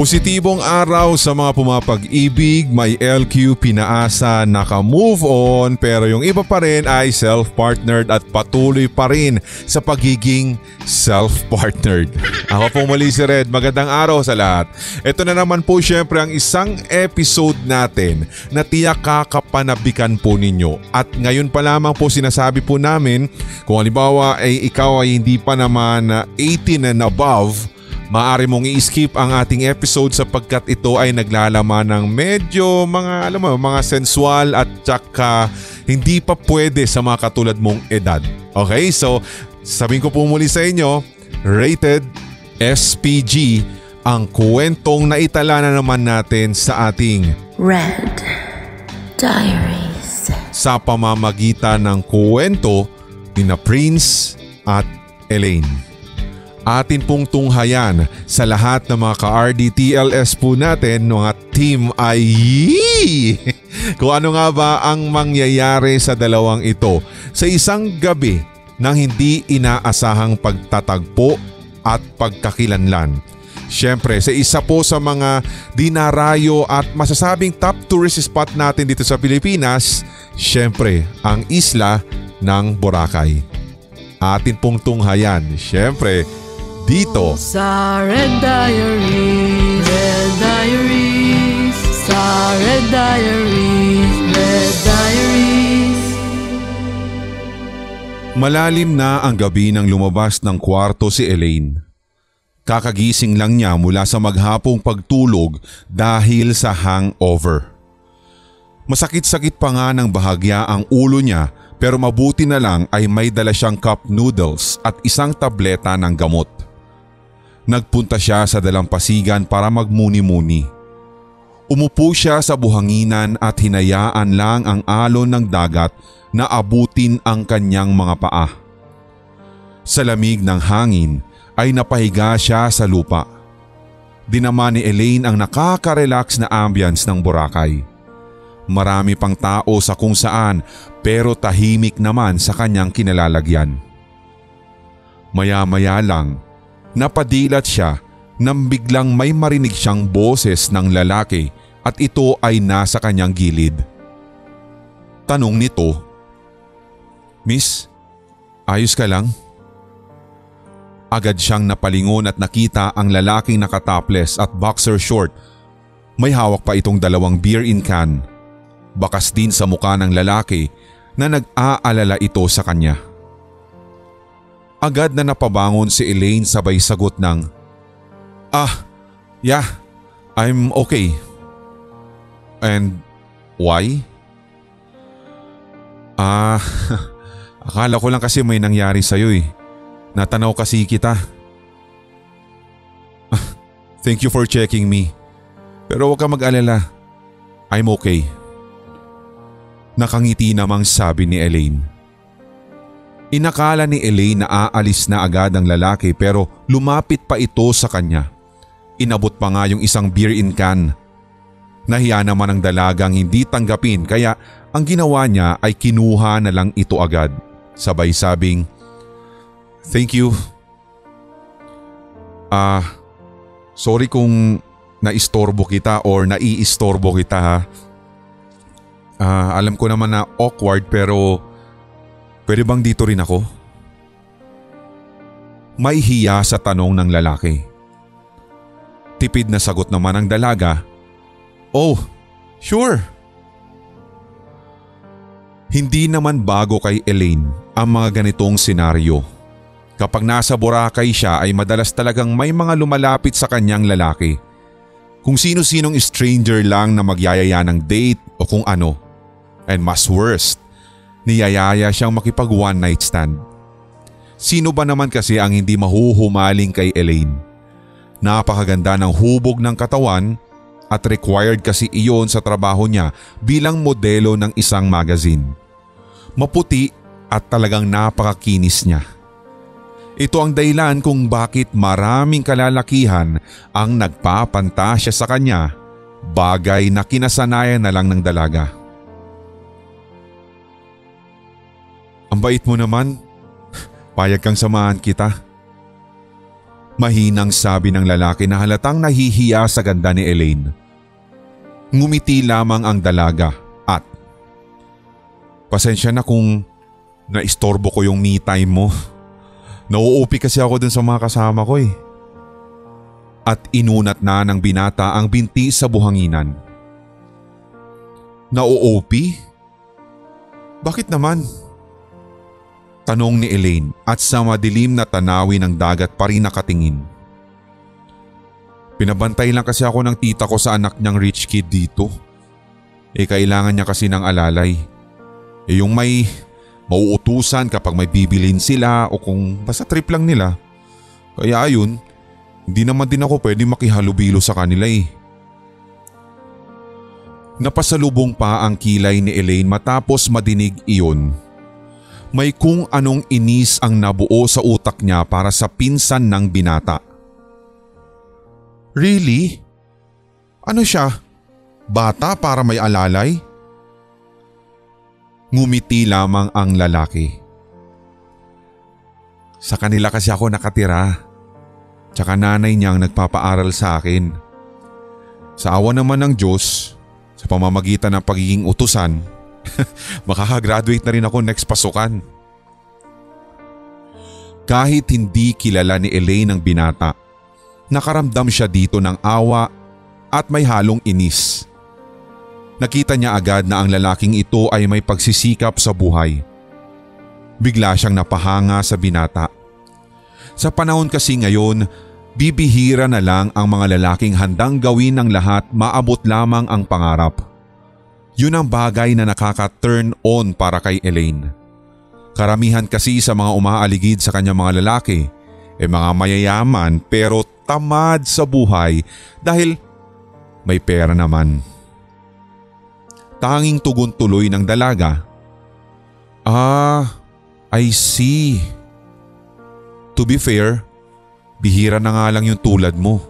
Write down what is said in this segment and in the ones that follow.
Positibong araw sa mga pumapag-ibig, may LQ, pinaasa, naka-move on pero yung iba pa rin ay self-partnered at patuloy pa rin sa pagiging self-partnered. Ako po muli si Red, magandang araw sa lahat. Ito na naman po syempre ang isang episode natin na tiyak kakapanabikan po ninyo. At ngayon pa lamang po sinasabi po namin kung halimbawa ay ikaw ay hindi pa naman 18 and above, maaari mong i-skip ang ating episode sapagkat ito ay naglalaman ng medyo mga sensual at tsaka hindi pa pwede sa mga katulad mong edad. Okay, so sabihin ko po muli sa inyo, rated SPG ang kwentong naitala na naman natin sa ating Red Diaries sa pamamagitan ng kwento ni na Prince at Elaine. Atin pong tunghayan sa lahat ng mga ka-RDTLS po natin, mga team ay kung ano nga ba ang mangyayari sa dalawang ito sa isang gabi ng hindi inaasahang pagtatagpo at pagkakilanlan. Siyempre sa isa po sa mga dinarayo at masasabing top tourist spot natin dito sa Pilipinas, siyempre ang isla ng Boracay. Atin pong tunghayan, siyempre, dito sa Red Diaries, Red Diaries, sa Red Diaries, Red Diaries. Malalim na ang gabi nang lumabas ng kwarto si Elaine. Kakagising lang niya mula sa maghapong pagtulog dahil sa hangover. Masakit-sakit pa nga ng bahagya ang ulo niya pero mabuti na lang ay may dala siyang cup noodles at isang tableta ng gamot. Nagpunta siya sa dalampasigan para magmuni-muni. Umupo siya sa buhanginan at hinayaan lang ang alon ng dagat na abutin ang kanyang mga paa. Sa lamig ng hangin ay napahiga siya sa lupa. Dinama ni Elaine ang nakaka-relax na ambience ng Boracay. Marami pang tao sa kung saan pero tahimik naman sa kanyang kinalalagyan. Maya-maya lang, napadilat siya nang biglang may marinig siyang boses ng lalaki at ito ay nasa kanyang gilid. Tanong nito, "Miss, ayos ka lang?" Agad siyang napalingon at nakita ang lalaking nakatopless at boxer short. May hawak pa itong 2 beer in can. Bakas din sa mukha ng lalaki na nag-aalala ito sa kanya. Agad na napabangon si Elaine sabay sagot ng, yeah, I'm okay." "And why?" Akala ko lang kasi may nangyari sa'yo eh. Natanaw kasi kita." "Thank you for checking me. Pero huwag ka mag-alala. I'm okay." Nakangiti namang sabi ni Elaine. Inakala ni Elaine na aalis na agad ang lalaki pero lumapit pa ito sa kanya. Inabot pa nga yung isang beer in can. Nahiya naman ang dalagang hindi tanggapin kaya ang ginawa niya ay kinuha na lang ito agad. Sabay sabing, "Thank you. Sorry kung naistorbo kita or naiistorbo kita ha. Alam ko naman na awkward pero pwede bang dito rin ako?" May hiya sa tanong ng lalaki. Tipid na sagot naman ng dalaga, "Oh, sure." Hindi naman bago kay Elaine ang mga ganitong senaryo. Kapag nasa Boracay siya ay madalas talagang may mga lumalapit sa kanyang lalaki. Kung sino-sinong stranger lang na magyayaya ng date o kung ano. And mas worst, niyayaya siyang makipag one night stand. Sino ba naman kasi ang hindi mahuhumaling kay Elaine? Napakaganda ng hubog ng katawan at required kasi iyon sa trabaho niya bilang modelo ng isang magazine. Maputi at talagang napakakinis niya. Ito ang dahilan kung bakit maraming kalalakihan ang nagpapantasya sa kanya, bagay na kinasanayan na lang ng dalaga. "Ang bait mo naman, payag kang samahan kita." Mahinang sabi ng lalaki na halatang nahihiya sa ganda ni Elaine. Ngumiti lamang ang dalaga at, "Pasensya na kung naistorbo ko yung me time mo. Nauupi kasi ako dun sa mga kasama ko eh." At inunat na ng binata ang binti sa buhanginan. "Nauupi? Bakit naman?" Tanong ni Elaine at sa madilim na tanawin ng dagat pa rin nakatingin. "Pinabantay lang kasi ako ng tita ko sa anak niyang rich kid dito. Kailangan niya kasi ng alalay. Yung may mauutusan kapag may bibilin sila o kung basta trip lang nila. Kaya ayun, hindi naman din ako pwede makihalubilo sa kanila eh." Napasalubong pa ang kilay ni Elaine matapos madinig iyon. May kung anong inis ang nabuo sa utak niya para sa pinsan ng binata. "Really? Ano siya? Bata para may alalay?" Ngumiti lamang ang lalaki. "Sa kanila kasi ako nakatira. Tsaka nanay niyang nagpapaaral sa akin. Sa awa naman ng Diyos, sa pamamagitan ng pagiging utusan, makakagraduate na rin ako next pasukan." Kahit hindi kilala ni Elaine ang binata, nakaramdam siya dito ng awa at may halong inis. Nakita niya agad na ang lalaking ito ay may pagsisikap sa buhay. Bigla siyang napahanga sa binata. Sa panahon kasi ngayon, bibihira na lang ang mga lalaking handang gawin ng lahat maabot lamang ang pangarap. Yun ang bagay na nakaka-turn on para kay Elaine. Karamihan kasi sa mga umaaligid sa kanyang mga lalaki mga mayayaman pero tamad sa buhay dahil may pera naman. Tanging tugon tuloy ng dalaga, I see. To be fair, bihira na nga lang yung tulad mo.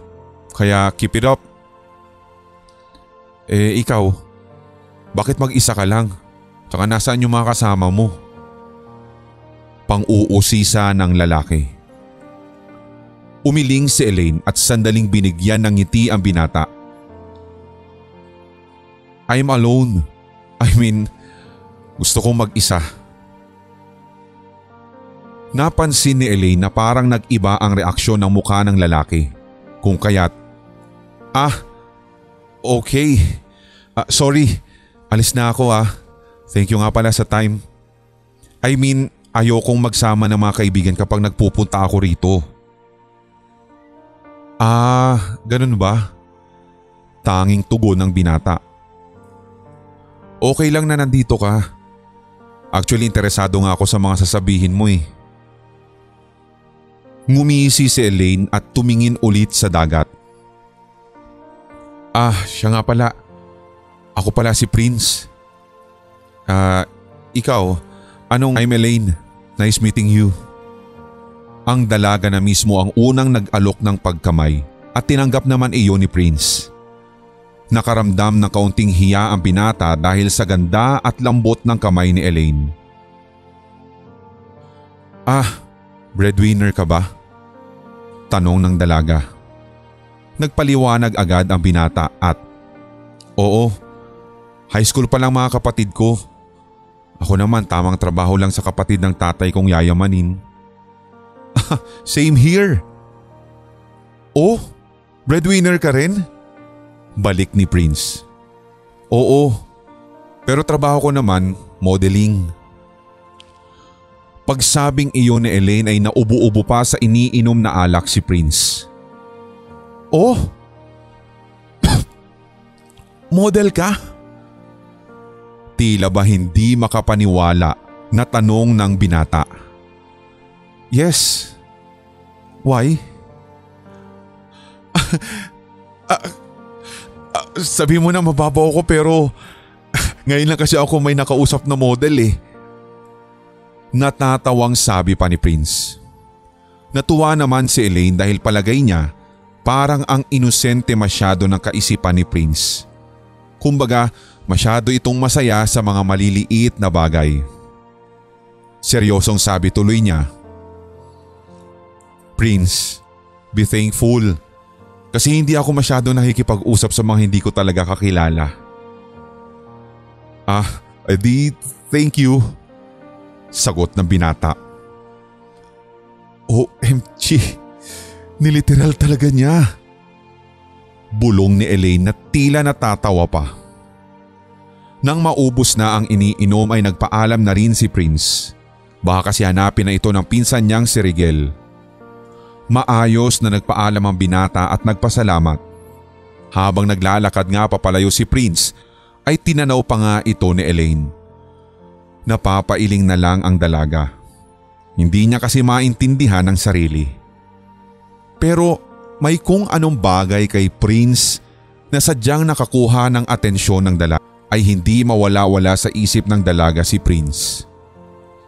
Kaya keep it up." Ikaw, bakit mag-isa ka lang? Tsaka nasaan yung mga kasama mo?" Pang-uusisa ng lalaki. Umiling si Elaine at sandaling binigyan ng ngiti ang binata. "I'm alone. Gusto kong mag-isa." Napansin ni Elaine na parang nag-iba ang reaksyon ng mukha ng lalaki. Kung kaya't, okay. Sorry, alis na ako Thank you nga pala sa time. Ayokong magsama ng mga kaibigan kapag nagpupunta ako rito." Ganun ba? Tanging tugon ng binata. "Okay lang na nandito ka. Actually interesado nga ako sa mga sasabihin mo eh." Ngumisi si Elaine at tumingin ulit sa dagat. Siya nga pala. Ako pala si Prince. Ikaw, I'm Elaine. Nice meeting you." Ang dalaga na mismo ang unang nag-alok ng pagkamay at tinanggap naman iyon ni Prince. Nakaramdam ng kaunting hiya ang binata dahil sa ganda at lambot ng kamay ni Elaine. Breadwinner ka ba?" Tanong ng dalaga. Nagpaliwanag agad ang binata at, "Oo, high school pa lang mga kapatid ko. Ako naman tamang trabaho lang sa kapatid ng tatay kong yayamanin." "Same here." "Oh, breadwinner ka rin?" Balik ni Prince. "Oo, pero trabaho ko naman modeling." Pagsabing iyon ni Elaine ay naubo-ubo pa sa iniinom na alak si Prince. "Oh, model ka?" Tila ba hindi makapaniwala na tanong ng binata. "Yes. Why?" Sabi mo na mababaw ko pero ngayon lang kasi ako may nakausap na model eh." Natatawang sabi pa ni Prince. Natuwa naman si Elaine dahil palagay niya parang ang inosente masyado ng kaisipan ni Prince. Kumbaga, masyado itong masaya sa mga maliliit na bagay. Seryosong sabi tuloy niya, "Prince, Be thankful. Kasi hindi ako masyado nakikipag-usap sa mga hindi ko talaga kakilala. Edi thank you. Sagot ng binata. OMG, niliteral talaga niya. Bulong ni Elaine na tila natatawa pa. Nang maubos na ang iniinom ay nagpaalam na rin si Prince. Baka kasi hanapin na ito ng pinsan niyang si Rigel. Maayos na nagpaalam ang binata at nagpasalamat. Habang naglalakad nga papalayo si Prince ay tinanaw pa nga ito ni Elaine. Napapailing na lang ang dalaga. Hindi niya kasi maintindihan ang sarili. Pero may kung anong bagay kay Prince na sadyang nakakuha ng atensyon ng dalaga ay hindi mawala-wala sa isip ng dalaga si Prince.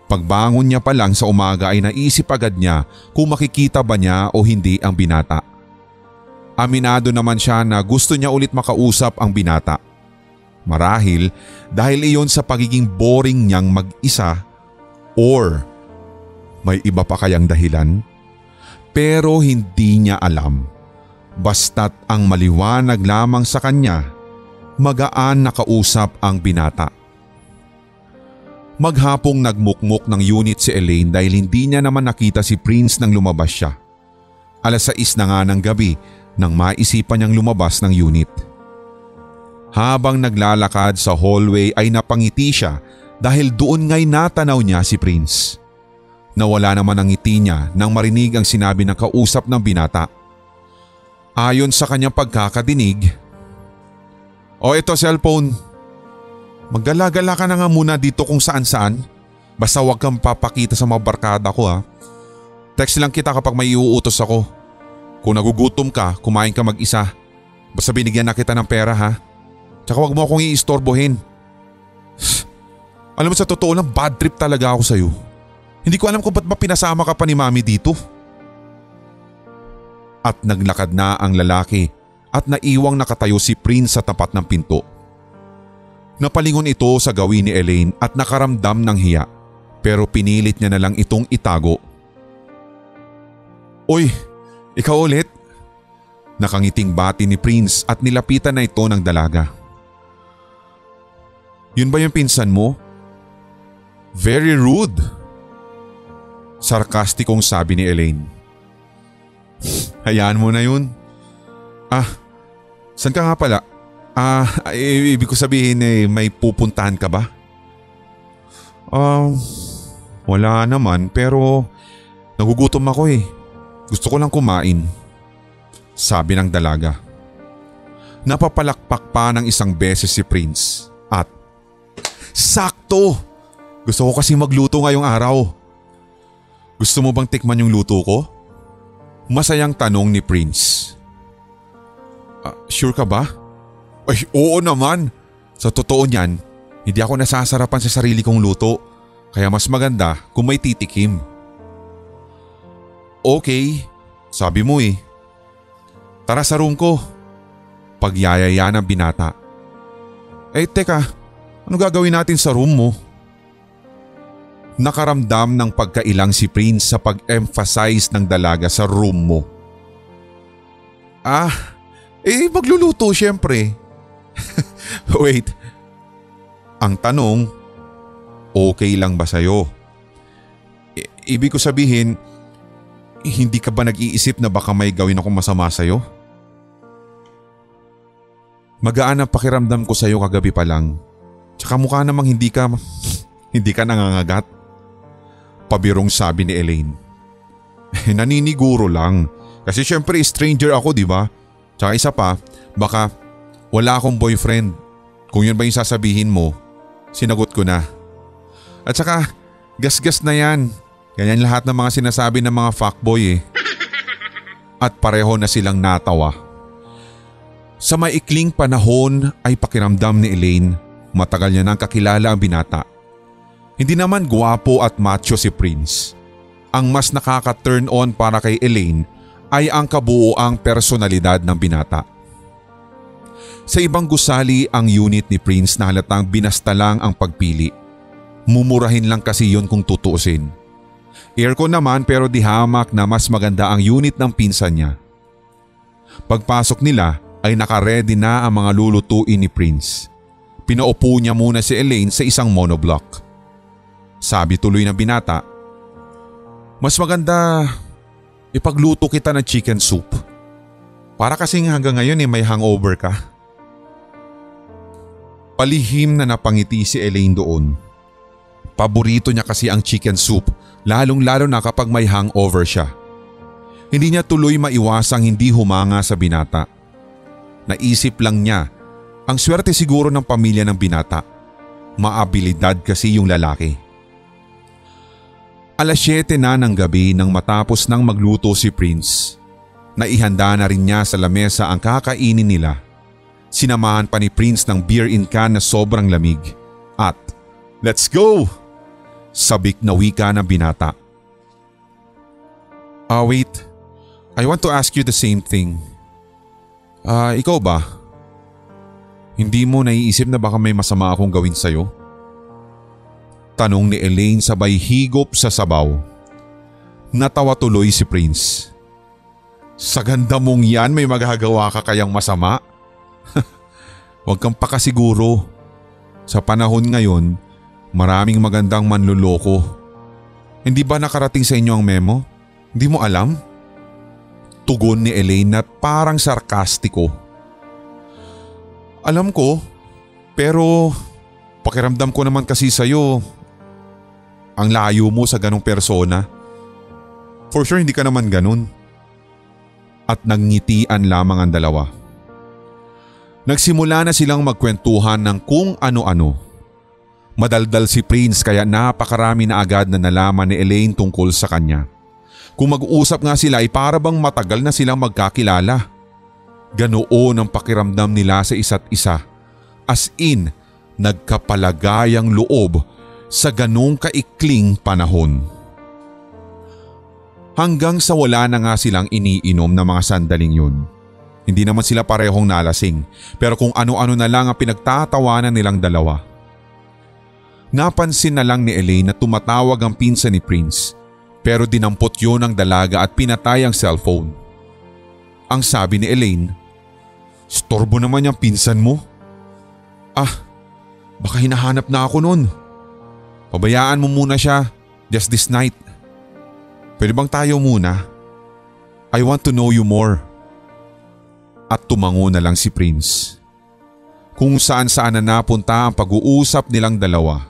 Pagbangon niya pa lang sa umaga ay naisip agad niya kung makikita ba niya o hindi ang binata. Aminado naman siya na gusto niya ulit makausap ang binata. Marahil dahil iyon sa pagiging boring niyang mag-isa or may iba pa kayang dahilan? Pero hindi niya alam. Basta't ang maliwanag lamang sa kanya, magaan na kausap ang binata. Maghapong nagmukmok ng unit si Elaine dahil hindi niya naman nakita si Prince nang lumabas siya. 6:00 na nga ng gabi nang maisipan niyang lumabas ng unit. Habang naglalakad sa hallway ay napangiti siya dahil doon nga'y natanaw niya si Prince. Nawala naman ang ngiti niya nang marinig ang sinabi ng kausap ng binata. Ayon sa kanyang pagkakadinig, ito cellphone. Maggala-gala ka na nga muna dito kung saan-saan. Basta huwag kang papakita sa mga barkada ko ha. Text lang kita kapag may iuutos ako. Kung nagugutom ka, kumain ka mag-isa. Basta binigyan na kita ng pera ha. Tsaka huwag mo akong iistorbohin. Alam mo sa totoo lang, bad trip talaga ako sa'yo. Hindi ko alam kung ba't ba pinasama ka pa ni mami dito. At naglakad na ang lalaki at naiwang nakatayo si Prince sa tapat ng pinto. Napalingon ito sa gawin ni Elaine at nakaramdam ng hiya pero pinilit niya na lang itong itago. Uy, ikaw ulit? Nakangiting bati ni Prince at nilapitan na ito ng dalaga. Yun ba yung pinsan mo? Very rude. Sarkastikong sabi ni Elaine. Hayaan mo na yun. Saan ka nga pala? Ibig ko sabihin may pupuntahan ka ba? Wala naman pero nagugutom ako eh. Gusto ko lang kumain. Sabi ng dalaga. Napapalakpak pa ng isang beses si Prince at sakto! Gusto ko kasi magluto ngayong araw. Gusto mo bang tikman yung luto ko? Masayang tanong ni Prince. Sure ka ba? Ay, oo naman. Sa totoo niyan, hindi ako nasasarapan sa sarili kong luto. Kaya mas maganda kung may titikim. Okay, sabi mo eh. Tara sa room ko. Pagyayaya ng binata. Teka, ano gagawin natin sa room mo? Nakaramdam ng pagkailang si Prince sa pag-emphasize ng dalaga sa room mo. Magluluto syempre. Wait, ang tanong, okay lang ba sa'yo? Ibig ko sabihin, hindi ka ba nag-iisip na baka may gawin akong masama sa'yo? Magaan ang pakiramdam ko sa'yo kagabi pa lang. Tsaka mukha namang hindi ka nangangagat. Pabirong sabi ni Elaine. Naniniguro lang. Kasi syempre stranger ako, di ba? Tsaka isa pa, baka wala akong boyfriend. Kung yun ba yung sasabihin mo, sinagot ko na. At saka, gasgas na yan. Ganyan lahat ng mga sinasabi ng mga fuckboy eh. At pareho na silang natawa. Sa maikling panahon ay pakiramdam ni Elaine, matagal niya nang kakilala ang binata. Hindi naman gwapo at macho si Prince. Ang mas nakaka-turn on para kay Elaine ay ang kabuoang personalidad ng binata. Sa ibang gusali ang unit ni Prince na halatang binasta lang ang pagpili. Mumurahin lang kasi yon kung tutuusin. Aircon naman pero di hamak na mas maganda ang unit ng pinsan niya. Pagpasok nila ay nakaredy na ang mga lulutuin ni Prince. Pinaupo niya muna si Elaine sa isang monoblock. Sabi tuloy ng binata, "Mas maganda ipagluto kita ng chicken soup. Para kasing hanggang ngayon may hangover ka." Palihim na napangiti si Elaine doon. Paborito niya kasi ang chicken soup, lalong-lalo na kapag may hangover siya. Hindi niya tuloy maiwasang hindi humanga sa binata. Naisip lang niya, ang swerte siguro ng pamilya ng binata. Maabilidad kasi yung lalaki. 7:00 na ng gabi nang matapos nang magluto si Prince. Naihanda na rin niya sa lamesa ang kakainin nila. Sinamahan pa ni Prince ng beer in can na sobrang lamig. At, "Let's go!" sabik na wika ng binata. Wait. I want to ask you the same thing. Ikaw ba? Hindi mo naiisip na baka may masama akong gawin sa'yo? Tanong ni Elaine sabay higop sa sabaw. Natawa tuloy si Prince. Sa ganda mong yan may magagawa ka kayang masama? Huwag kang pakasiguro. Sa panahon ngayon, maraming magandang manluloko. Hindi ba nakarating sa inyo ang memo? Hindi mo alam? Tugon ni Elaine na parang sarkastiko. Alam ko, pero pakiramdam ko naman kasi sa'yo, ang layo mo sa ganong persona. For sure hindi ka naman ganon. At nagngitian lamang ang dalawa. Nagsimula na silang magkwentuhan ng kung ano-ano. Madaldal si Prince kaya napakarami na agad na nalaman ni Elaine tungkol sa kanya. Kung mag-uusap nga sila ay para bang matagal na silang magkakilala. Ganoon ang pakiramdam nila sa isa't isa. As in, nagkapalagayang loob sa ganong kaikling panahon. Hanggang sa wala na nga silang iniinom na mga sandaling yun. Hindi naman sila parehong nalasing pero kung ano-ano na lang ang pinagtatawanan nilang dalawa. Napansin na lang ni Elaine na tumatawag ang pinsan ni Prince pero dinampot yun ng dalaga at pinatay ang cellphone. Ang sabi ni Elaine, "Storbo naman yung pinsan mo." Baka hinahanap na ako nun. Pabayaan mo muna siya just this night. Pwede bang tayo muna? I want to know you more. At tumango na lang si Prince. Kung saan-saan na napunta ang pag-uusap nilang dalawa.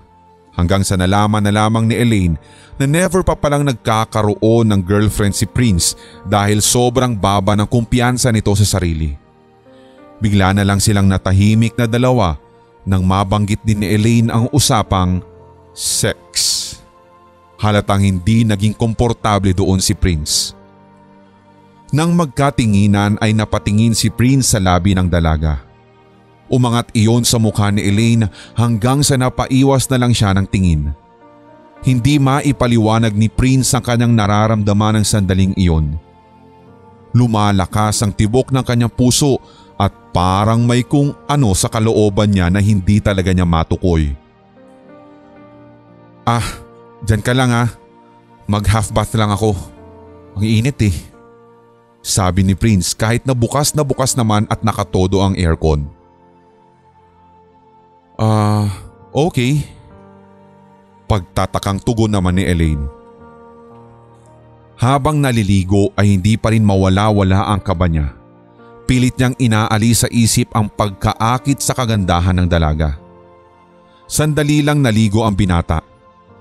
Hanggang sa nalaman na lamang ni Elaine na never pa palang nagkakaroon ng girlfriend si Prince dahil sobrang baba ng kumpiyansa nito sa sarili. Bigla na lang silang natahimik na dalawa nang mabanggit din ni Elaine ang usapang sex. Halatang hindi naging komportable doon si Prince. Nang magkatinginan ay napatingin si Prince sa labi ng dalaga. Umangat iyon sa mukha ni Elaine hanggang sa napaiwas na lang siya ng tingin. Hindi maipaliwanag ni Prince ang kanyang nararamdaman ng sandaling iyon. Lumalakas ang tibok ng kanyang puso at parang may kung ano sa kalooban niya na hindi talaga niya matukoy. Dyan ka lang Mag half bath lang ako. Ang init Sabi ni Prince kahit na bukas naman at nakatodo ang aircon. Okay. Pagtatakang tugon naman ni Elaine. Habang naliligo ay hindi pa rin mawala-wala ang kaba niya. Pilit niyang inaalis sa isip ang pagkaakit sa kagandahan ng dalaga. Sandali lang naligo ang binata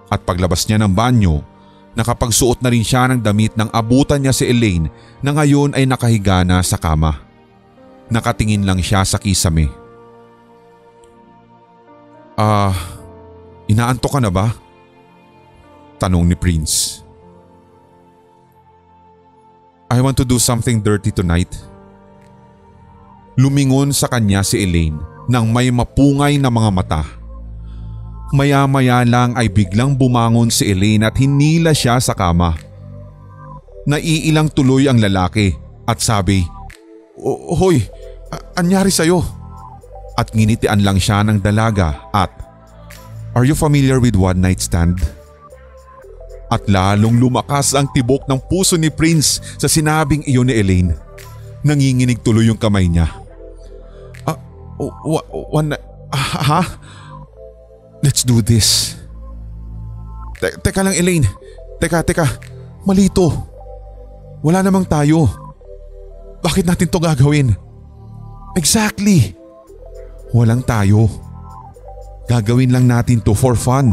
at paglabas niya ng banyo, nakapagsuot na rin siya ng damit nang abutan niya si Elaine na ngayon ay nakahiga na sa kama. Nakatingin lang siya sa kisame. Inaantok ka na ba? Tanong ni Prince. I want to do something dirty tonight. Lumingon sa kanya si Elaine nang may mapungay na mga mata. Maya-maya lang ay biglang bumangon si Elaine at hinila siya sa kama. Naiilang tuloy ang lalaki at sabi, Hoy, anyari sa'yo? At nginitian lang siya ng dalaga at, Are you familiar with one night stand? At lalong lumakas ang tibok ng puso ni Prince sa sinabing iyon ni Elaine. Nanginginig tuloy yung kamay niya. Ha? Let's do this. Teka lang Elaine. Teka. Mali to. Wala namang tayo. Bakit natin to gagawin? Exactly. Walang tayo. Gagawin lang natin to for fun.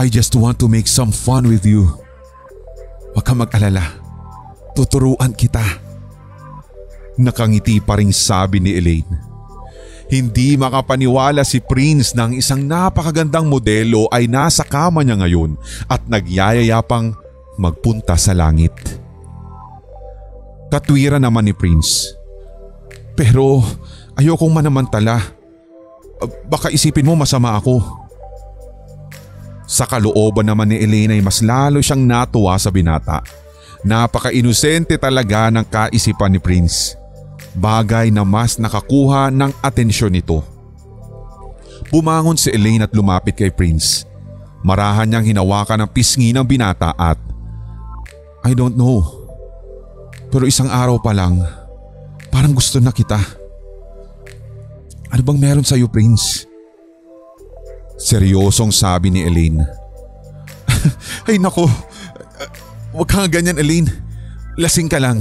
I just want to make some fun with you. Huwag kang mag-alala. Tuturuan kita. Nakangiti pa ring sabi ni Elaine. Hindi makapaniwala si Prince na ang isang napakagandang modelo ay nasa kama niya ngayon at nagyayayapang magpunta sa langit. Katwiran naman ni Prince. Pero ayokong manamantala. Baka isipin mo masama ako. Sa kalooban naman ni Elaine ay mas lalo siyang natuwa sa binata. Napaka-inosente talaga ng kaisipan ni Prince. Bagay na mas nakakuha ng atensyon nito. Bumangon si Elaine at lumapit kay Prince. Marahan niyang hinawakan ang pisngi ng binata at I don't know. Pero isang araw pa lang, parang gusto na kita. Ano bang meron sa'yo, Prince? Seryosong sabi ni Elaine. Ay nako, huwag kang ganyan Elaine. Lasing ka lang.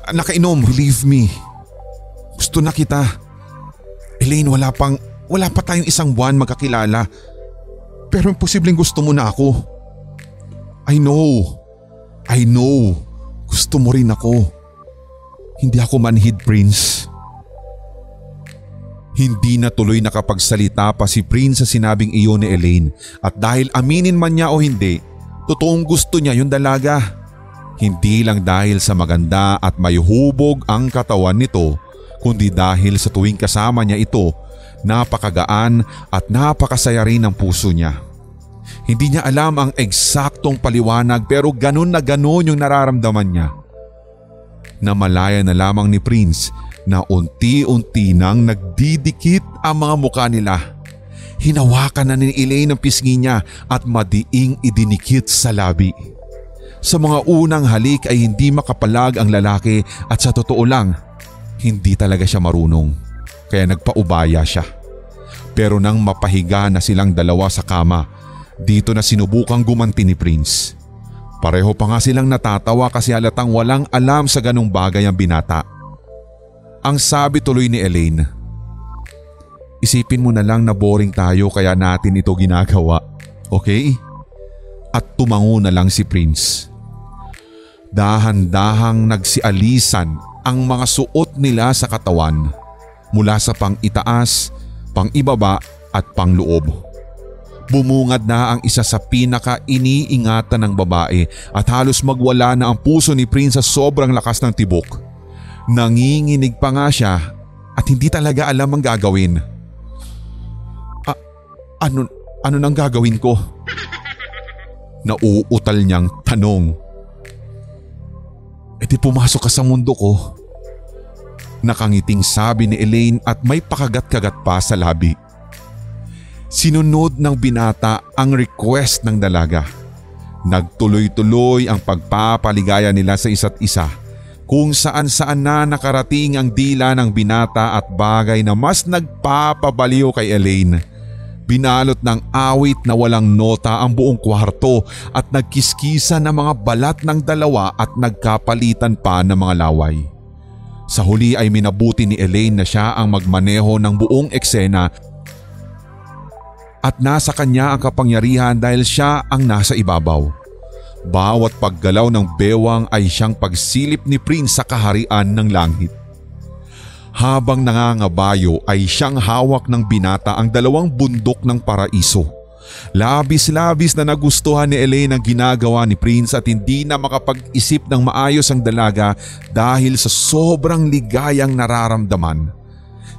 Nakainom, believe me. Gusto na kita. Elaine, wala pa tayong isang buwan magkakilala. Pero imposibleng gusto mo na ako. I know. Gusto mo rin ako. Hindi ako manhid, Prince. Hindi na tuloy nakapagsalita pa si Prince sa sinabing iyon ni Elaine at dahil aminin man niya o hindi, totoong gusto niya yung dalaga. Hindi lang dahil sa maganda at may hubog ang katawan nito, kundi dahil sa tuwing kasama niya ito, napakagaan at napakasaya rin ang puso niya. Hindi niya alam ang eksaktong paliwanag pero ganun na ganun yung nararamdaman niya. Namalaya na lamang ni Prince na unti-unti nang nagdidikit ang mga mukha nila. Hinawakan na ni Elaine ang pisngi niya at madiing idinikit sa labi. Sa mga unang halik ay hindi makapalag ang lalaki at sa totoo lang, hindi talaga siya marunong. Kaya nagpaubaya siya. Pero nang mapahiga na silang dalawa sa kama, dito na sinubukang gumanti ni Prince. Pareho pa nga silang natatawa kasi halatang walang alam sa ganong bagay ang binata. Ang sabi tuloy ni Elaine, isipin mo na lang na boring tayo kaya natin ito ginagawa, okay? At tumango na lang si Prince. Dahan-dahang nagsialisan ang mga suot nila sa katawan mula sa pang-itaas, pang-ibaba at pang-loob. Bumungad na ang isa sa pinaka-iniingatan ng babae at halos magwala na ang puso ni Prince sa sobrang lakas ng tibok. Nanginginig pa nga siya at hindi talaga alam ang gagawin. Ano nang gagawin ko? Nauutal niyang tanong. Di pumasok ka sa mundo ko. Nakangiting sabi ni Elaine at may pakagat-kagat pa sa labi. Sinunod ng binata ang request ng dalaga. Nagtuloy-tuloy ang pagpapaligaya nila sa isa't isa. Kung saan-saan na nakarating ang dila ng binata at bagay na mas nagpapabaliw kay Elaine. Binalot ng awit na walang nota ang buong kwarto at nagkiskisa ng mga balat ng dalawa at nagkapalitan pa ng mga laway. Sa huli ay minabuti ni Elaine na siya ang magmaneho ng buong eksena at nasa kanya ang kapangyarihan dahil siya ang nasa ibabaw. Bawat paggalaw ng bewang ay siyang pagsilip ni Prince sa kaharian ng langit. Habang nangangabayo ay siyang hawak ng binata ang dalawang bundok ng paraiso. Labis-labis na nagustuhan ni Elaine ang ginagawa ni Prince at hindi na makapag-isip ng maayos ang dalaga dahil sa sobrang ligayang nararamdaman.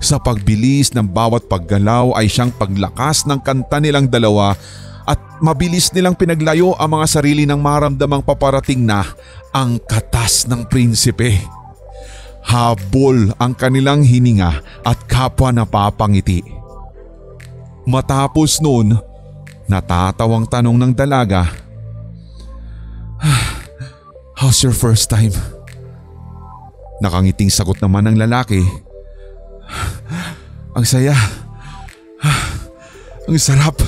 Sa pagbilis ng bawat paggalaw ay siyang paglakas ng kanta nilang dalawa at mabilis nilang pinaglayo ang mga sarili ng maramdamang paparating na ang katas ng prinsipe. Habol ang kanilang hininga at kapwa napapangiti. Matapos noon, natatawang tanong ng dalaga, How's your first time? Nakangiting sagot naman ng lalaki. Ang saya. Ang sarap.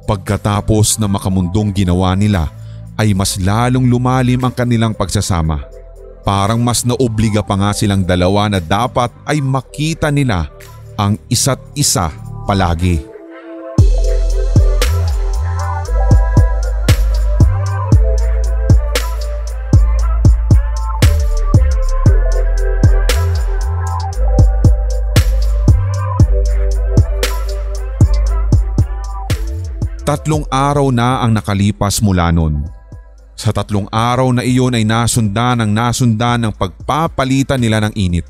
Pagkatapos na makamundong ginawa nila ay mas lalong lumalim ang kanilang pagsasama. Parang mas naobliga pa nga silang dalawa na dapat ay makita nila ang isa't isa palagi. Tatlong araw na ang nakalipas mula nun. Sa 3 araw na iyon ay nasundan ng pagpapalitan nila ng init.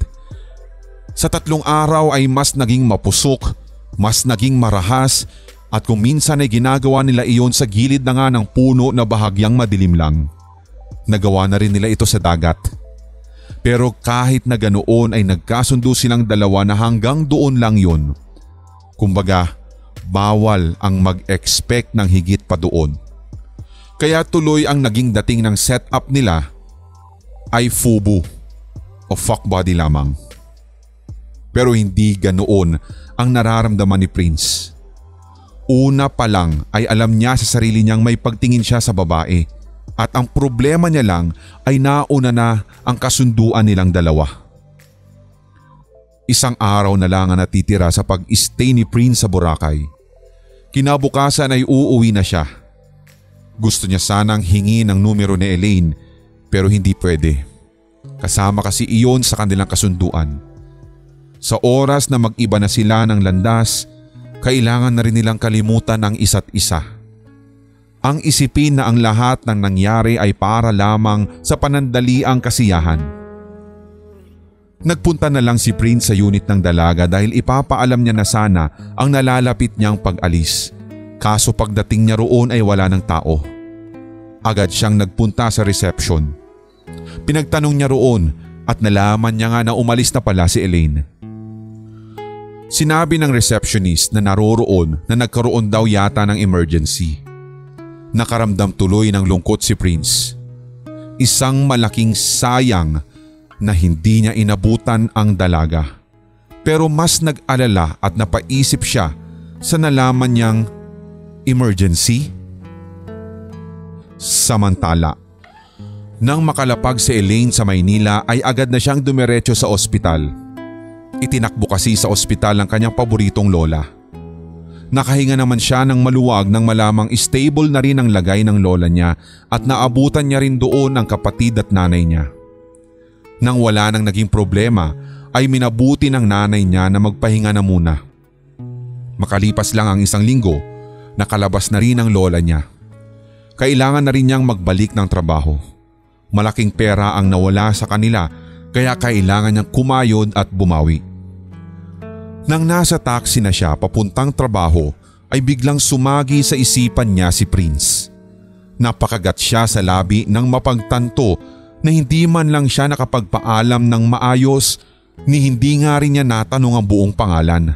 Sa 3 araw ay mas naging mapusok, mas naging marahas at kung minsan ay ginagawa nila iyon sa gilid na nga ng puno na bahagyang madilim lang. Nagawa na rin nila ito sa dagat. Pero kahit na ganoon ay nagkasundo silang dalawa na hanggang doon lang yun. Kumbaga, bawal ang mag-expect ng higit pa doon. Kaya tuloy ang naging dating ng setup nila ay FUBU o fuck body lamang. Pero hindi ganoon ang nararamdaman ni Prince. Una pa lang ay alam niya sa sarili niyang may pagtingin siya sa babae at ang problema niya lang ay nauna na ang kasunduan nilang dalawa. 1 araw na lang ang natitira sa pag-stay ni Prince sa Boracay. Kinabukasan ay uuwi na siya. Gusto niya sanang hingi ng numero ni Elaine pero hindi pwede. Kasama kasi iyon sa kanilang kasunduan. Sa oras na mag-iba na sila ng landas, kailangan na rin nilang kalimutan ang isa't isa. Ang isipin na ang lahat ng nangyari ay para lamang sa panandaliang kasiyahan. Nagpunta na lang si Prince sa unit ng dalaga dahil ipapaalam niya na sana ang nalalapit niyang pag-alis. Kaso pagdating niya roon ay wala ng tao. Agad siyang nagpunta sa reception. Pinagtanong niya roon at nalaman niya nga na umalis na pala si Elaine. Sinabi ng receptionist na naroroon na nagkaroon daw yata ng emergency. Nakaramdam tuloy ng lungkot si Prince. Isang malaking sayang na hindi niya inabutan ang dalaga. Pero mas nag-alala at napaisip siya sa nalaman niyang emergency. Samantala, nang makalapag si Elaine sa Maynila ay agad na siyang dumiretso sa ospital. Itinakbo kasi sa ospital ang kanyang paboritong lola. Nakahinga naman siya ng maluwag nang malamang stable na rin ang lagay ng lola niya at naabutan niya rin doon ang kapatid at nanay niya. Nang wala nang naging problema ay minabuti ng nanay niya na magpahinga na muna. Makalipas lang ang 1 linggo, nakalabas na rin ang lola niya. Kailangan na rin niyang magbalik ng trabaho. Malaking pera ang nawala sa kanila kaya kailangan niyang kumayod at bumawi. Nang nasa taxi na siya papuntang trabaho ay biglang sumagi sa isipan niya si Prince. Napakagat siya sa labi nang mapagtanto na hindi man lang siya nakapagpaalam ng maayos ni hindi nga rin niya natanong ang buong pangalan.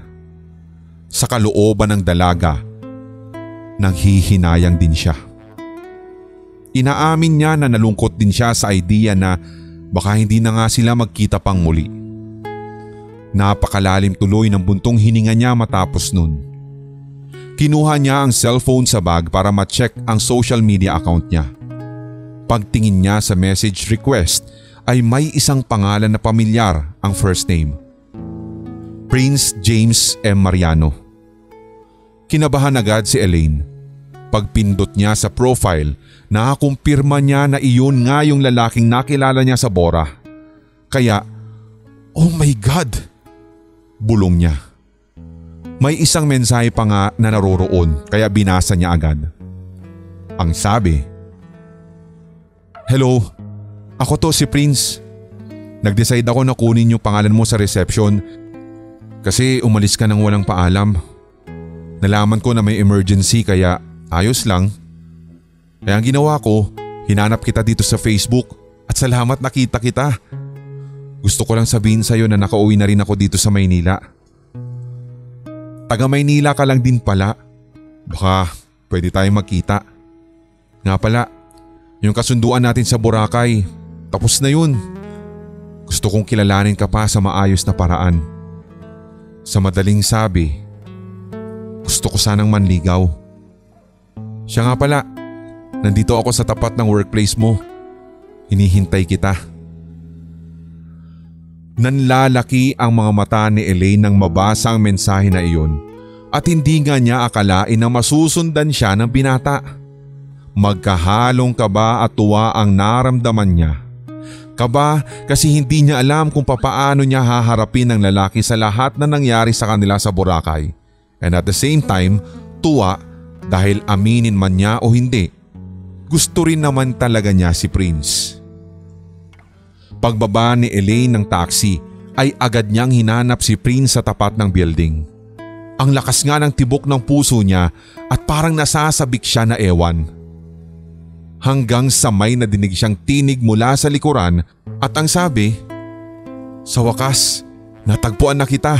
Sa kalooban ng dalaga, nanghihinayang din siya. Inaamin niya na nalungkot din siya sa idea na baka hindi na nga sila magkita pang muli. Napakalalim tuloy ng buntong hininga niya matapos nun. Kinuha niya ang cellphone sa bag para ma-check ang social media account niya. Pagtingin niya sa message request ay may isang pangalan na pamilyar ang first name. Prince James M. Mariano. Kinabahan agad si Elaine. Pagpindot niya sa profile, nakakumpirma niya na iyon nga yung lalaking nakilala niya sa Bora. Kaya, oh my God! Bulong niya. May isang mensahe pa nga na naroroon kaya binasa niya agad. Ang sabi, "Hello, ako to si Prince. Nag-decide ako na kunin yung pangalan mo sa reception kasi umalis ka nang walang paalam. Nalaman ko na may emergency kaya ayos lang. Kaya ang ginawa ko, hinanap kita dito sa Facebook at salamat nakita kita. Gusto ko lang sabihin sa'yo na nakauwi na rin ako dito sa Maynila. Taga Maynila ka lang din pala. Baka pwede tayong magkita. Nga pala, Yung kasunduan natin sa Boracay, tapos na yun. Gusto kong kilalanin ka pa sa maayos na paraan. Sa madaling sabi, gusto ko sanang manligaw. Siya nga pala, nandito ako sa tapat ng workplace mo. Hinihintay kita. Nanlalaki ang mga mata ni Elaine nang mabasa ang mensahe na iyon at hindi nga niya akalain na masusundan siya ng binata. Magkahalong kaba at tuwa ang naramdaman niya. Kaba kasi hindi niya alam kung papaano niya haharapin ang lalaki sa lahat na nangyari sa kanila sa Boracay. And at the same time, tuwa dahil aminin man niya o hindi, gusto rin naman talaga niya si Prince. Pagbaba ni Elaine ng taxi ay agad niyang hinanap si Prince sa tapat ng building. Ang lakas nga ng tibok ng puso niya at parang nasasabik siya na ewan. Hanggang sa may nadinig siyang tinig mula sa likuran at ang sabi, "Sa wakas, natagpuan na kita."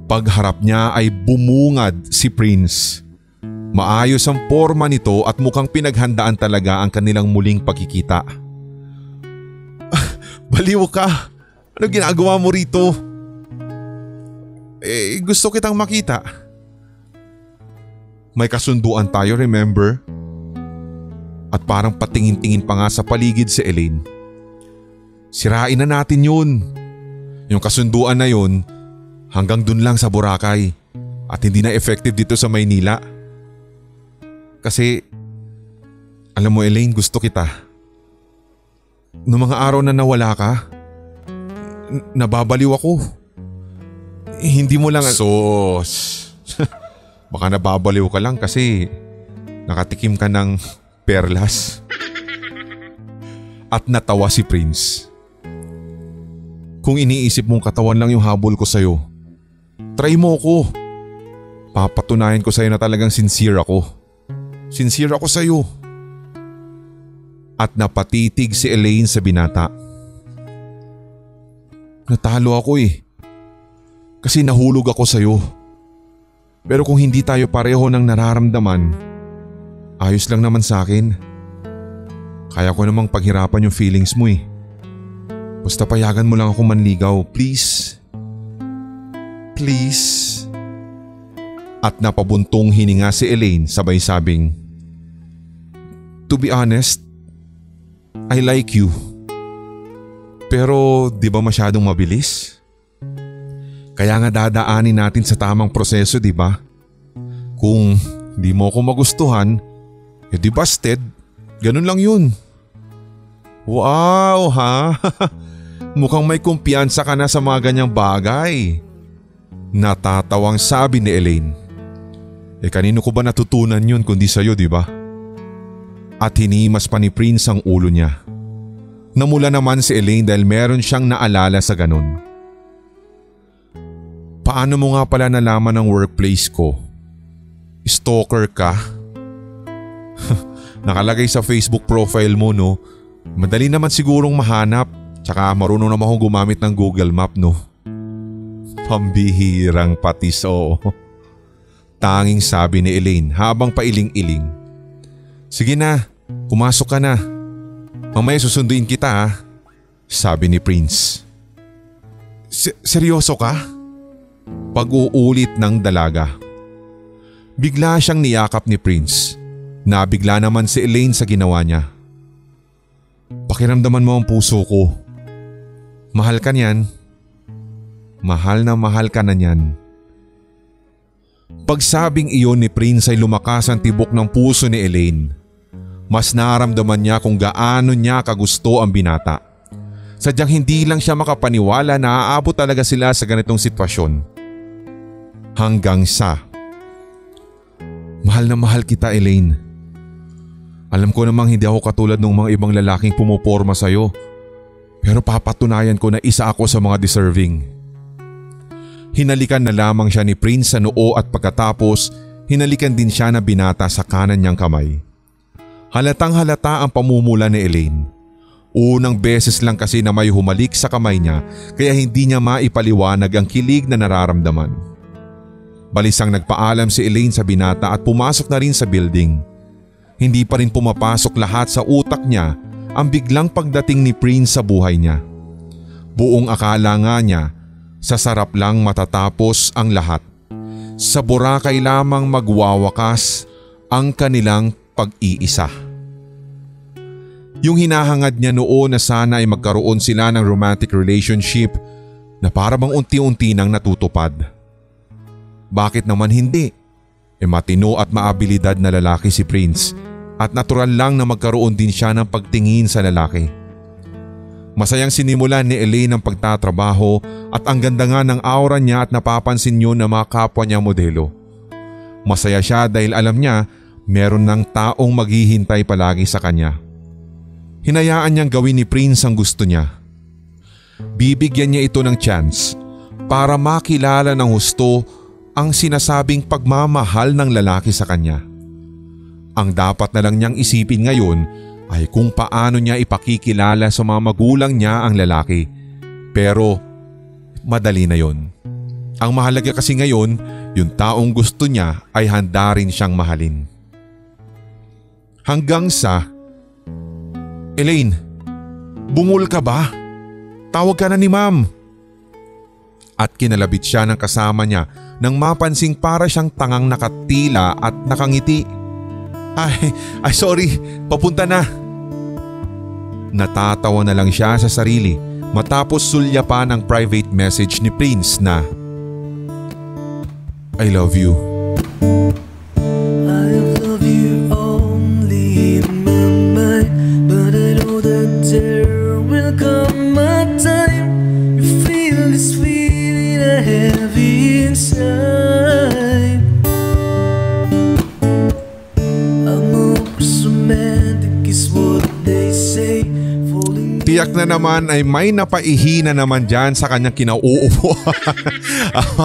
Pagharap niya ay bumungad si Prince. Maayos ang forma nito at mukhang pinaghandaan talaga ang kanilang muling pagkikita. "Baliw ka! Ano ginagawa mo rito?" Gusto kitang makita." "May kasunduan tayo, remember?" At parang patingin-tingin pa nga sa paligid si Elaine. "Sirain na natin yun. Yung kasunduan na yun hanggang dun lang sa Boracay at hindi na effective dito sa Maynila. Kasi alam mo Elaine, gusto kita. Noong mga araw na nawala ka, nababaliw ako. Hindi mo lang..." "Sos, baka nababaliw ka lang kasi nakatikim ka ng perlas." At natawa si Prince. "Kung iniisip mong katawan lang yung habol ko sa'yo, try mo ako. Papatunayan ko sa'yo na talagang sincere ako. Sincere ako sa'yo." At napatitig si Elaine sa binata. "Natalo ako kasi nahulog ako sa'yo. Pero kung hindi tayo pareho ng nararamdaman, ayos lang naman sa akin. Kaya ko namang paghirapan yung feelings mo . Basta payagan mo lang ako manligaw, please. Please." At napabuntong hininga si Elaine sabay sabing, "To be honest, I like you. Pero di ba masyadong mabilis? Kaya nga dadaanin natin sa tamang proseso, di ba? Kung di mo ako magustuhan, di busted. Ganun lang yun." "Wow ha? Mukhang may kumpiyansa ka na sa mga ganyang bagay." Natatawang sabi ni Elaine. Kanino ko ba natutunan yun kundi sa'yo, di ba? At hinimas pa ni Prince ang ulo niya. Namula naman si Elaine dahil meron siyang naalala sa ganun. "Paano mo nga pala nalaman ang workplace ko? Stalker ka?" "Nakalagay sa Facebook profile mo, no? Madali naman sigurong mahanap, tsaka marunong naman akong gumamit ng Google Map, no?" Pambihirang patis, oo. Tanging sabi ni Elaine habang pailing-iling. "Sige na, pumasok ka na. Mamaya susunduin kita, sabi ni Prince. Seryoso ka?" Pag-uulit ng dalaga. Bigla siyang niyakap ni Prince. Nabigla naman si Elaine sa ginawa niya. "Pakiramdaman mo ang puso ko. Mahal ka niyan. Mahal na mahal ka na niyan." Pagsabing iyon ni Prince ay lumakas ang tibok ng puso ni Elaine. Mas naramdaman niya kung gaano niya kagusto ang binata. Sadyang hindi lang siya makapaniwala na aabot talaga sila sa ganitong sitwasyon. Hanggang sa, "Mahal na mahal kita, Elaine. Alam ko namang hindi ako katulad ng mga ibang lalaking pumuporma sa'yo. Pero papatunayan ko na isa ako sa mga deserving." Hinalikan na lamang siya ni Prince sa noo at pagkatapos hinalikan din siya na binata sa kanan niyang kamay. Halatang halata ang pamumula ni Elaine. Unang beses lang kasi na may humalik sa kamay niya kaya hindi niya maipaliwanag ang kilig na nararamdaman. Balisang nagpaalam si Elaine sa binata at pumasok na rin sa building. hindi pa rin pumapasok lahat sa utak niya ang biglang pagdating ni Prince sa buhay niya. Buong akala nga niya sa sarap lang matatapos ang lahat. Sa Boracay lamang magwawakas ang kanilang pag-iisa. Yung hinahangad niya noon na sana ay magkaroon sila ng romantic relationship na para bang unti-unti nang natutupad. Bakit naman hindi? Matino at maabilidad na lalaki si Prince at natural lang na magkaroon din siya ng pagtingin sa lalaki. Masayang sinimulan ni Elaine ang pagtatrabaho at ang ganda nga ng aura niya at napapansin yun ng mga kapwa niya modelo. Masaya siya dahil alam niya meron ng taong maghihintay palagi sa kanya. Hinayaan niyang gawin ni Prince ang gusto niya. Bibigyan niya ito ng chance para makilala ng husto ang sinasabing pagmamahal ng lalaki sa kanya. Ang dapat na lang niyang isipin ngayon ay kung paano niya ipakikilala sa mga magulang niya ang lalaki. Pero madali na yon. Ang mahalaga kasi ngayon, yung taong gusto niya ay handa rin siyang mahalin. Hanggang sa, Elaine, bungol ka ba? Tawag ka na ni ma'am. At kinalabit siya ng kasama niya nang mapansing para siyang tangang nakatila at nakangiti. Ay sorry, papunta na. Natatawa na lang siya sa sarili matapos sulyapan ang private message ni Prince na I love you. I love you only in my mind, but I know that there will come a time you feel this feeling I have inside. I'm always romantic is what they say. Tiyak na naman ay may napaihina naman dyan sa kanyang kinauupo.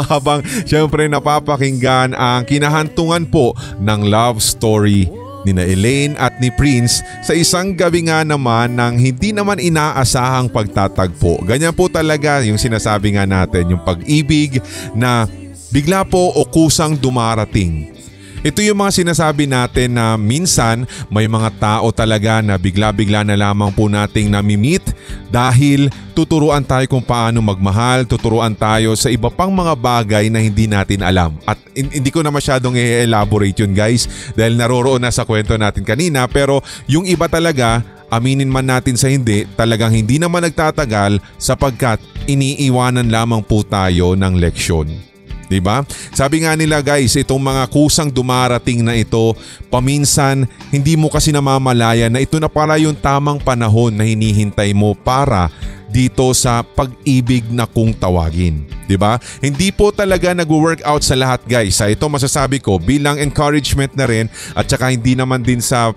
Habang syempre napapakinggan ang kinahantungan po ng love story ni na Elaine at ni Prince sa isang gabi nga naman ng hindi naman inaasahang pagtatagpo. Ganyan po talaga yung sinasabi nga natin, yung pag-ibig na bigla po o kusang dumarating. Ito yung mga sinasabi natin na minsan may mga tao talaga na bigla-bigla na lamang po nating namimit dahil tuturuan tayo kung paano magmahal, tuturuan tayo sa iba pang mga bagay na hindi natin alam. At hindi ko na masyadong i-elaborate yun guys dahil naroroon na sa kwento natin kanina, pero yung iba talaga, aminin man natin sa hindi, talagang hindi naman nagtatagal sapagkat iniiwanan lamang po tayo ng leksyon. Diba? Sabi nga nila guys, itong mga kusang dumarating na ito, paminsan hindi mo kasi namamalayan na ito na pala yung tamang panahon na hinihintay mo para dito sa pag-ibig na kung tawagin. Diba? Hindi po talaga nag-workout sa lahat guys. Ito masasabi ko bilang encouragement na rin at saka hindi naman din sa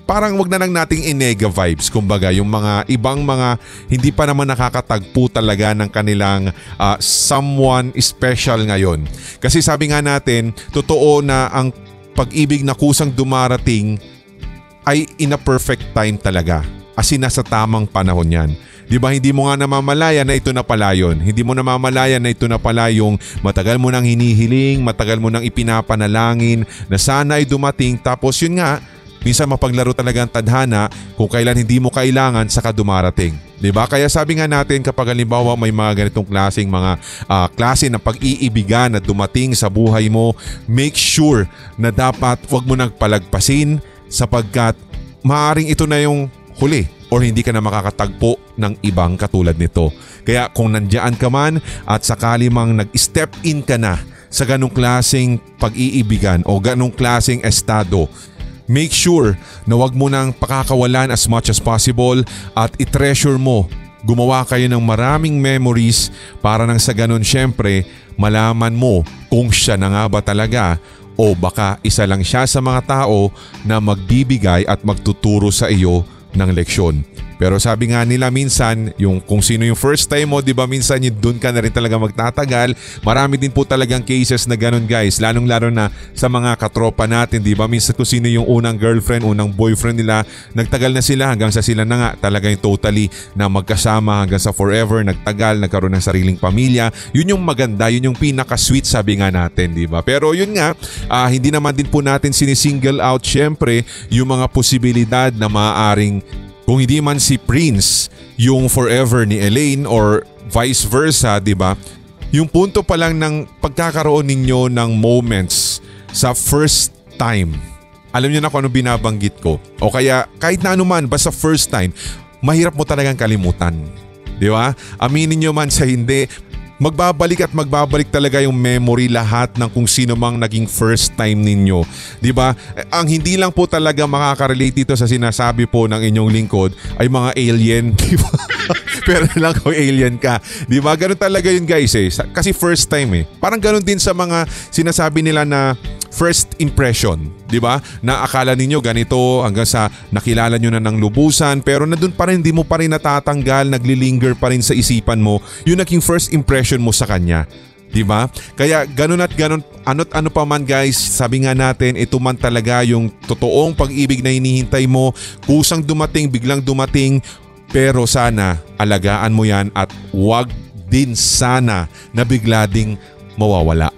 parang wag na lang nating inega vibes. Kumbaga yung mga ibang mga hindi pa naman nakakatagpo talaga ng kanilang someone special ngayon. Kasi sabi nga natin, totoo na ang pag-ibig na kusang dumarating ay in a perfect time talaga. As in nasa tamang panahon yan. Di ba hindi mo nga namamalaya na ito na pala yun. Hindi mo namamalaya na ito na pala yung matagal mo nang hinihiling, matagal mo nang ipinapanalangin na sana ay dumating, tapos yun nga, minsan mapaglaro talaga ang tadhana kung kailan hindi mo kailangan saka dumarating. Diba? Kaya sabi nga natin kapag halimbawa may mga ganitong klaseng mga klase ng pag-iibigan na dumating sa buhay mo, make sure na dapat wag mo nang palagpasin sapagkat maaaring ito na yung huli or hindi ka na makakatagpo ng ibang katulad nito. Kaya kung nandiyan ka man at sakali mang nag-step in ka na sa ganong klaseng pag-iibigan o ganong klaseng estado, make sure na wag mo nang pakakawalan as much as possible at i-treasure mo. Gumawa kayo ng maraming memories para nang sa ganun syempre malaman mo kung siya na nga ba talaga o baka isa lang siya sa mga tao na magbibigay at magtuturo sa iyo ng leksyon. Pero sabi nga nila minsan, yung kung sino yung first time mo, di ba minsan yung doon ka na rin talaga magtatagal. Marami din po talagang cases na ganun guys, lalong-lalo na sa mga katropa natin, di ba? Minsan kung sino yung unang girlfriend, unang boyfriend nila, nagtagal na sila hanggang sa sila na nga talaga yung totally na magkasama hanggang sa forever, nagtagal, nagkaroon ng sariling pamilya. Yun yung maganda, yun yung pinaka-sweet sabi nga natin, di ba? Pero yun nga, hindi naman din po natin sinisingle out syempre yung mga posibilidad na maaaring kung hindi man si Prince yung forever ni Elaine or vice versa, di ba? Yung punto pa lang ng pagkakaroon ninyo ng moments sa first time. Alam niyo na kung ano binabanggit ko. O kaya kahit na anuman, basta first time, mahirap mo talagang kalimutan. Di ba? Aminin niyo man sa hindi, magbabalik at magbabalik talaga yung memory lahat ng kung sino mang naging first time ninyo. Diba? Ang hindi lang po talaga makaka-relate dito sa sinasabi po ng inyong lingkod ay mga alien. Diba? Pero lang kung alien ka. Diba? Ganun talaga yun guys eh. Kasi first time eh. Parang ganun din sa mga sinasabi nila na first impression, di ba? Na akala ninyo ganito hanggang sa nakilala nyo na ng lubusan pero nandun pa rin, hindi mo pa rin natatanggal, naglilinger pa rin sa isipan mo yung naging first impression mo sa kanya. Di ba? Kaya ganun at ganun, ano't ano pa man guys, sabi nga natin, ito man talaga yung totoong pag-ibig na hinihintay mo, kusang dumating, biglang dumating, pero sana alagaan mo yan at wag din sana na bigla ding mawawala.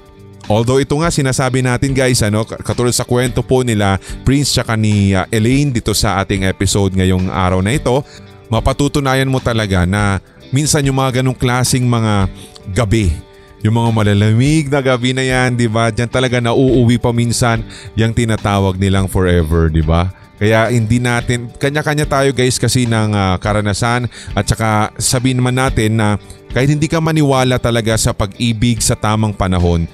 Although ito nga sinasabi natin guys, katulad sa kwento po nila Prince tsaka ni Elaine dito sa ating episode ngayong araw na ito, mapatutunayan mo talaga na minsan yung mga ganong klaseng mga gabi, yung mga malalamig na gabi na yan, di ba? Diyan talaga nauuwi pa minsan yung tinatawag nilang forever, di ba? Kaya hindi natin, kanya-kanya tayo guys kasi ng karanasan at saka sabihin naman natin na kahit hindi ka maniwala talaga sa pag-ibig sa tamang panahon,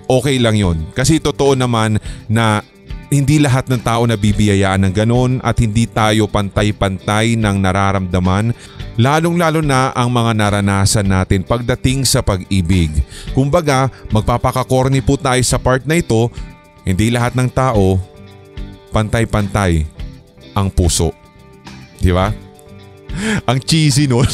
okay lang yon. Kasi totoo naman na hindi lahat ng tao nabibiyayaan ng ganon at hindi tayo pantay-pantay ng nararamdaman, lalong-lalo na ang mga naranasan natin pagdating sa pag-ibig. Kumbaga, magpapakakorni po tayo sa part na ito, hindi lahat ng tao pantay-pantay ang puso. Di ba? Ang cheesy nun.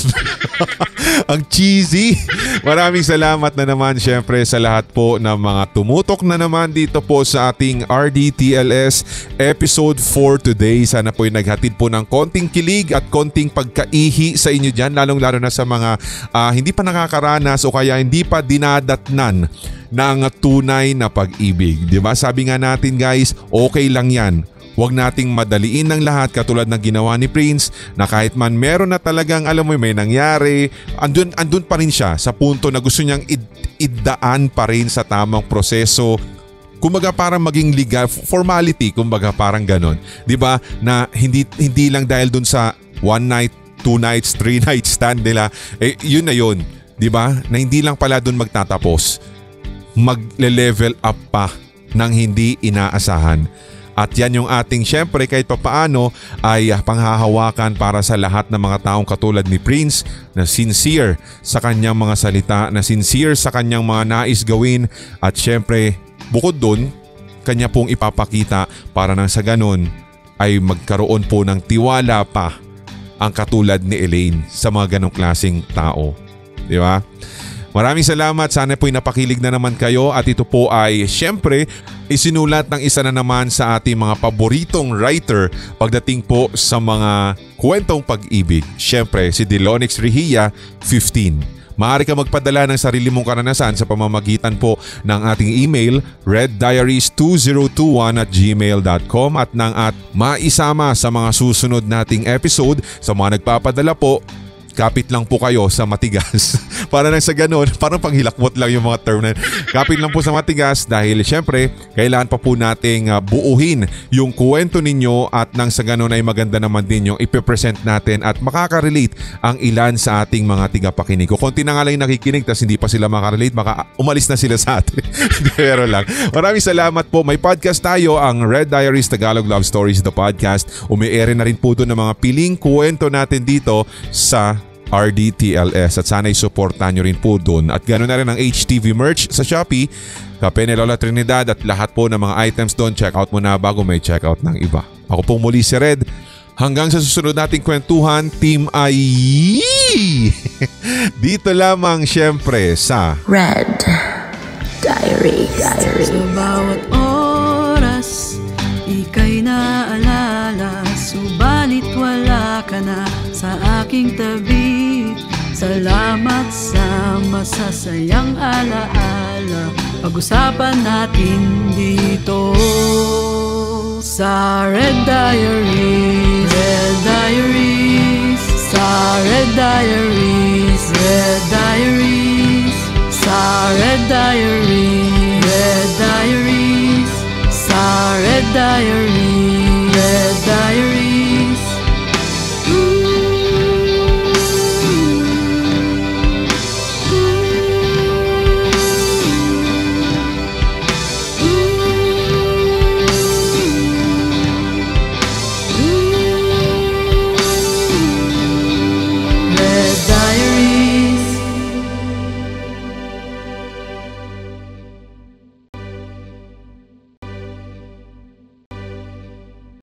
Ang cheesy. Maraming salamat na naman syempre sa lahat po ng mga tumutok na naman dito po sa ating RDTLS episode 4 today. Sana po yung naghatid po ng konting kilig at konting pagkaihi sa inyo dyan, lalong-lalo na sa mga hindi pa nakakaranas o kaya hindi pa dinadatnan ng tunay na pag-ibig. Diba? Sabi nga natin guys, okay lang yan. Huwag nating madaliin ng lahat katulad ng ginawa ni Prince na kahit man meron na talagang alam mo may nangyari, andun pa rin siya sa punto na gusto niyang idaan pa rin sa tamang proseso. Kumbaga parang maging legal, formality, kumbaga parang ganon. Diba? Na hindi lang dahil dun sa 1 night, 2 nights, 3 night stand nila, yun na yun. Diba? Na hindi lang pala dun magtatapos. Magle-level up pa ng hindi inaasahan. At yan yung ating syempre kahit papaano ay panghahawakan para sa lahat ng mga taong katulad ni Prince na sincere sa kanyang mga salita, na sincere sa kanyang mga nais gawin at syempre bukod dun, kanya pong ipapakita para nang sa ganun ay magkaroon po ng tiwala pa ang katulad ni Elaine sa mga ganong klaseng tao. Di ba? Maraming salamat. Sana po'y napakilig na naman kayo at ito po ay syempre isinulat ng isa na naman sa ating mga paboritong writer pagdating po sa mga kwentong pag-ibig. Syempre si Delonix Rehia, 15. Maaari ka magpadala ng sarili mong karanasan sa pamamagitan po ng ating email reddiaries2021@gmail.com at maisama sa mga susunod nating episode. Sa mga nagpapadala po, kapit lang po kayo sa matigas. Para nang sa ganun, parang panghilakbot lang yung mga term na. Kapit lang po sa matigas dahil syempre, kailangan pa po nating buuhin yung kwento ninyo at nang sa ganun ay maganda naman din yung ipipresent natin at makaka-relate ang ilan sa ating mga tigapakinig. Kung konti na nga lang yung nakikinig tas hindi pa sila makarelate, baka umalis na sila sa atin. Pero lang. Maraming salamat po. May podcast tayo, ang Red Diaries Tagalog Love Stories, the podcast. Umi-air na rin po doon ng mga piling kwento natin dito sa RDTLS at sana'y supportan nyo rin po doon. At ganoon na rin ang HTV merch sa Shopee, Kape ni Lola Trinidad at lahat po ng mga items doon. Check out mo na bago may check out ng iba. Ako pong muli si Red. Hanggang sa susunod nating kwentuhan, Team Ai! Dito lamang syempre sa Red Diaries. Sa bawat oras, ika'y naalala, subalit wala ka na sa aking tabi. Salamat sa masasayang alaala, pag-usapan natin dito sa Red Diaries. Red Diaries, sa Red Diaries. Red Diaries, sa Red Diaries. Red Diaries, sa Red Diaries.